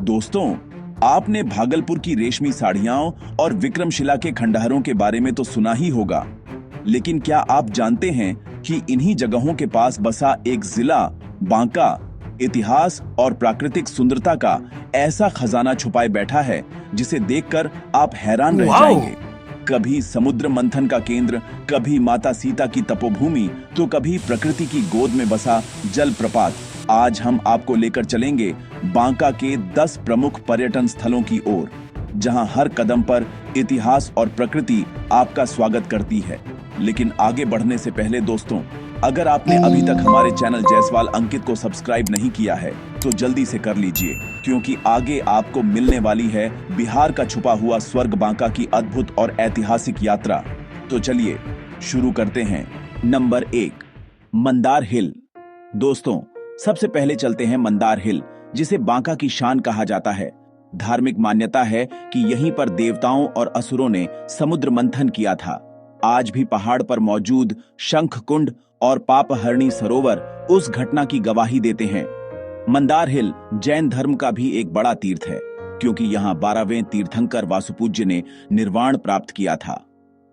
दोस्तों, आपने भागलपुर की रेशमी साड़ियां और विक्रमशिला के खंडहरों के बारे में तो सुना ही होगा, लेकिन क्या आप जानते हैं कि इन्हीं जगहों के पास बसा एक जिला बांका इतिहास और प्राकृतिक सुंदरता का ऐसा खजाना छुपाए बैठा है जिसे देखकर आप हैरान रह जाएंगे। कभी समुद्र मंथन का केंद्र, कभी माता सीता की तपोभूमि, तो कभी प्रकृति की गोद में बसा जल प्रपात। आज हम आपको लेकर चलेंगे बांका के 10 प्रमुख पर्यटन स्थलों की ओर, जहां हर कदम पर इतिहास और प्रकृति आपका स्वागत करती है। लेकिन आगे बढ़ने से पहले दोस्तों, अगर आपने अभी तक हमारे चैनल जायसवाल अंकित को सब्सक्राइब नहीं किया है तो जल्दी से कर लीजिए, क्योंकि आगे आपको मिलने वाली है बिहार का छुपा हुआ स्वर्ग बांका की अद्भुत और ऐतिहासिक यात्रा। तो चलिए शुरू करते हैं। नंबर 1, मंदार हिल। दोस्तों, सबसे पहले चलते हैं मंदार हिल, जिसे बांका की शान कहा जाता है। धार्मिक मान्यता है कि यहीं पर देवताओं और असुरों ने समुद्र मंथन किया था। आज भी पहाड़ पर मौजूद शंख कुंड और पापहरणी सरोवर उस घटना की गवाही देते हैं। मंदार हिल जैन धर्म का भी एक बड़ा तीर्थ है, क्योंकि यहाँ 12वें तीर्थंकर वासुपूज्य ने निर्वाण प्राप्त किया था।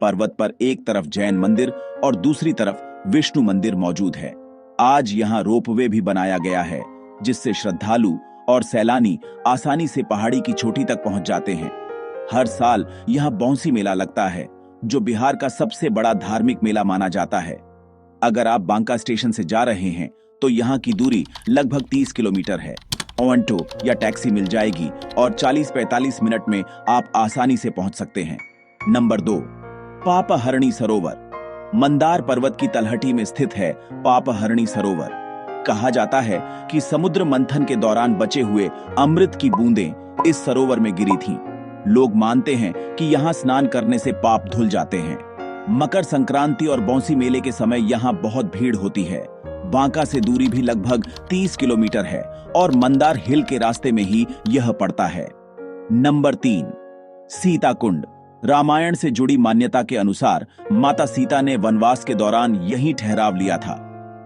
पर्वत पर एक तरफ जैन मंदिर और दूसरी तरफ विष्णु मंदिर मौजूद है। आज यहाँ रोपवे भी बनाया गया है, जिससे श्रद्धालु और सैलानी आसानी से पहाड़ी की चोटी तक पहुंच जाते हैं। हर साल यहाँ बौंसी मेला लगता है, जो बिहार का सबसे बड़ा धार्मिक मेला माना जाता है। अगर आप बांका स्टेशन से जा रहे हैं तो यहाँ की दूरी लगभग 30 किलोमीटर है। ऑटो या टैक्सी मिल जाएगी और 40-45 मिनट में आप आसानी से पहुंच सकते हैं। नंबर 2, पापहरणी सरोवर। मंदार पर्वत की तलहटी में स्थित है पापहरणी सरोवर। कहा जाता है कि समुद्र मंथन के दौरान बचे हुए अमृत की बूंदें इस सरोवर में गिरी थीं। लोग मानते हैं कि यहाँ स्नान करने से पाप धुल जाते हैं। मकर संक्रांति और बौंसी मेले के समय यहाँ बहुत भीड़ होती है। बांका से दूरी भी लगभग 30 किलोमीटर है और मंदार हिल के रास्ते में ही यह पड़ता है। नंबर 3, सीता कुंड। रामायण से जुड़ी मान्यता के अनुसार माता सीता ने वनवास के दौरान यहीं ठहराव लिया था।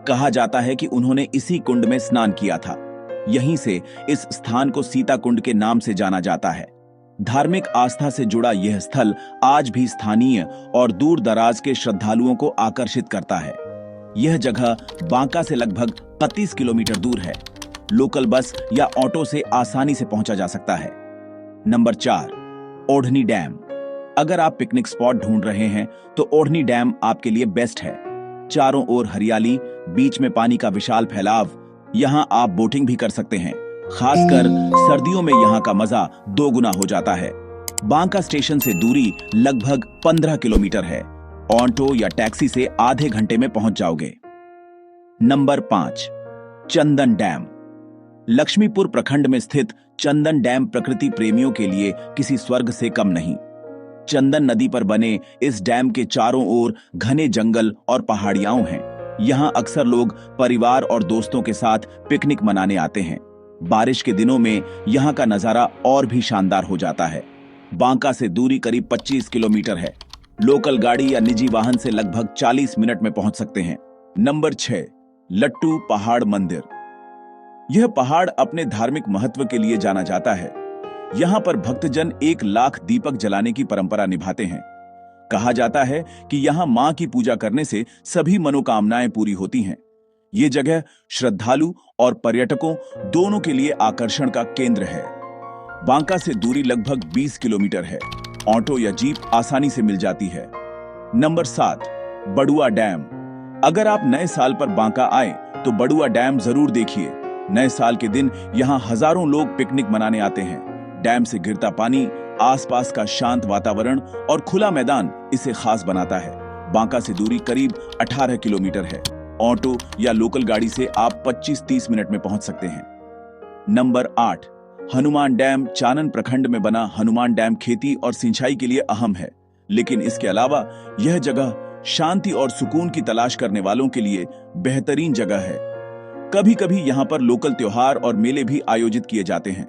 कहा जाता है कि उन्होंने इसी कुंड में स्नान किया था। यहीं से इस स्थान को सीता कुंड के नाम से जाना जाता है। धार्मिक आस्था से जुड़ा यह स्थल आज भी स्थानीय और दूर दराज के श्रद्धालुओं को आकर्षित करता है। यह जगह बांका से लगभग 35 किलोमीटर दूर है। लोकल बस या ऑटो से आसानी से पहुंचा जा सकता है। नंबर 4, ओढ़नी डैम। अगर आप पिकनिक स्पॉट ढूंढ रहे हैं तो ओढ़नी डैम आपके लिए बेस्ट है। चारों ओर हरियाली, बीच में पानी का विशाल फैलाव। यहाँ आप बोटिंग भी कर सकते हैं। खासकर सर्दियों में यहाँ का मजा 2 गुना हो जाता है। बांका स्टेशन से दूरी लगभग 15 किलोमीटर है। ऑटो या टैक्सी से आधे घंटे में पहुंच जाओगे। नंबर 5, चंदन डैम। लक्ष्मीपुर प्रखंड में स्थित चंदन डैम प्रकृति प्रेमियों के लिए किसी स्वर्ग से कम नहीं। चंदन नदी पर बने इस डैम के चारों ओर घने जंगल और पहाड़ियां हैं। यहाँ अक्सर लोग परिवार और दोस्तों के साथ पिकनिक मनाने आते हैं। बारिश के दिनों में यहाँ का नजारा और भी शानदार हो जाता है। बांका से दूरी करीब 25 किलोमीटर है। लोकल गाड़ी या निजी वाहन से लगभग 40 मिनट में पहुंच सकते हैं। नंबर 6, लट्टू पहाड़ मंदिर। यह पहाड़ अपने धार्मिक महत्व के लिए जाना जाता है। यहाँ पर भक्तजन 1 लाख दीपक जलाने की परंपरा निभाते हैं। कहा जाता है कि यहाँ मां की पूजा करने से सभी मनोकामनाएं पूरी होती हैं। ये जगह श्रद्धालु और पर्यटकों दोनों के लिए आकर्षण का केंद्र है। बांका से दूरी लगभग 20 किलोमीटर है। ऑटो या जीप आसानी से मिल जाती है। Number 7, Barua dam. अगर आप नए साल पर बांका आए तो बड़ुआ डैम जरूर देखिए। नए साल के दिन यहाँ हजारों लोग पिकनिक मनाने आते हैं। डैम से गिरता पानी, आसपास का शांत वातावरण और खुला मैदान इसे खास बनाता है। बांका से दूरी करीब 18 किलोमीटर है। ऑटो या लोकल गाड़ी से आप 25-30 मिनट में पहुंच सकते हैं। Number 8, Hanuman dam. चानन प्रखंड में बना हनुमान डैम खेती और सिंचाई के लिए अहम है, लेकिन इसके अलावा यह जगह शांति और सुकून की तलाश करने वालों के लिए बेहतरीन जगह है। कभी कभी यहाँ पर लोकल त्योहार और मेले भी आयोजित किए जाते हैं।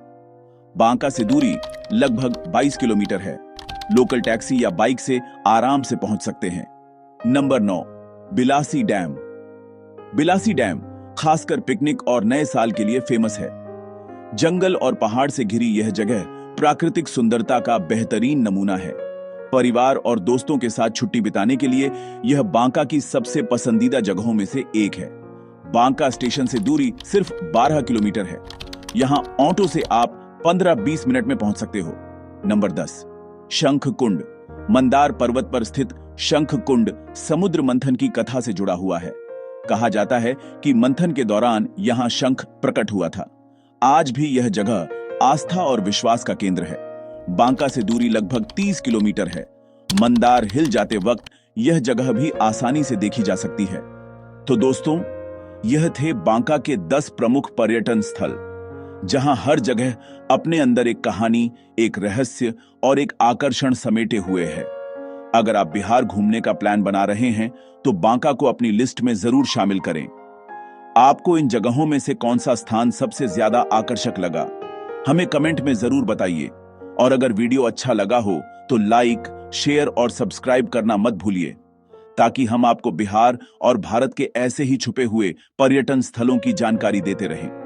बांका से दूरी लगभग 22 किलोमीटर है। लोकल टैक्सी या बाइक से आराम से पहुंच सकते हैं। Number 9, Bilasi dam. Bilasi dam खासकर पिकनिक और नए साल के लिए फेमस है। जंगल और पहाड़ से घिरी यह जगह प्राकृतिक सुंदरता का बेहतरीन नमूना है। परिवार और दोस्तों के साथ छुट्टी बिताने के लिए यह बांका की सबसे पसंदीदा जगहों में से एक है। बांका स्टेशन से दूरी सिर्फ 12 किलोमीटर है। यहाँ ऑटो से आप 15-20 मिनट में पहुंच सकते हो। नंबर 10, शंख कुंड। मंदार पर्वत पर स्थित शंख कुंड समुद्र मंथन की कथा से जुड़ा हुआ है। कहा जाता है कि मंथन के दौरान यहाँ शंख प्रकट हुआ था। आज भी यह जगह आस्था और विश्वास का केंद्र है। बांका से दूरी लगभग 30 किलोमीटर है। मंदार हिल जाते वक्त यह जगह भी आसानी से देखी जा सकती है। तो दोस्तों, यह थे बांका के 10 प्रमुख पर्यटन स्थल, जहां हर जगह अपने अंदर एक कहानी, एक रहस्य और एक आकर्षण समेटे हुए है। अगर आप बिहार घूमने का प्लान बना रहे हैं तो बांका को अपनी लिस्ट में जरूर शामिल करें। आपको इन जगहों में से कौन सा स्थान सबसे ज्यादा आकर्षक लगा, हमें कमेंट में जरूर बताइए। और अगर वीडियो अच्छा लगा हो तो लाइक, शेयर और सब्सक्राइब करना मत भूलिए, ताकि हम आपको बिहार और भारत के ऐसे ही छुपे हुए पर्यटन स्थलों की जानकारी देते रहें।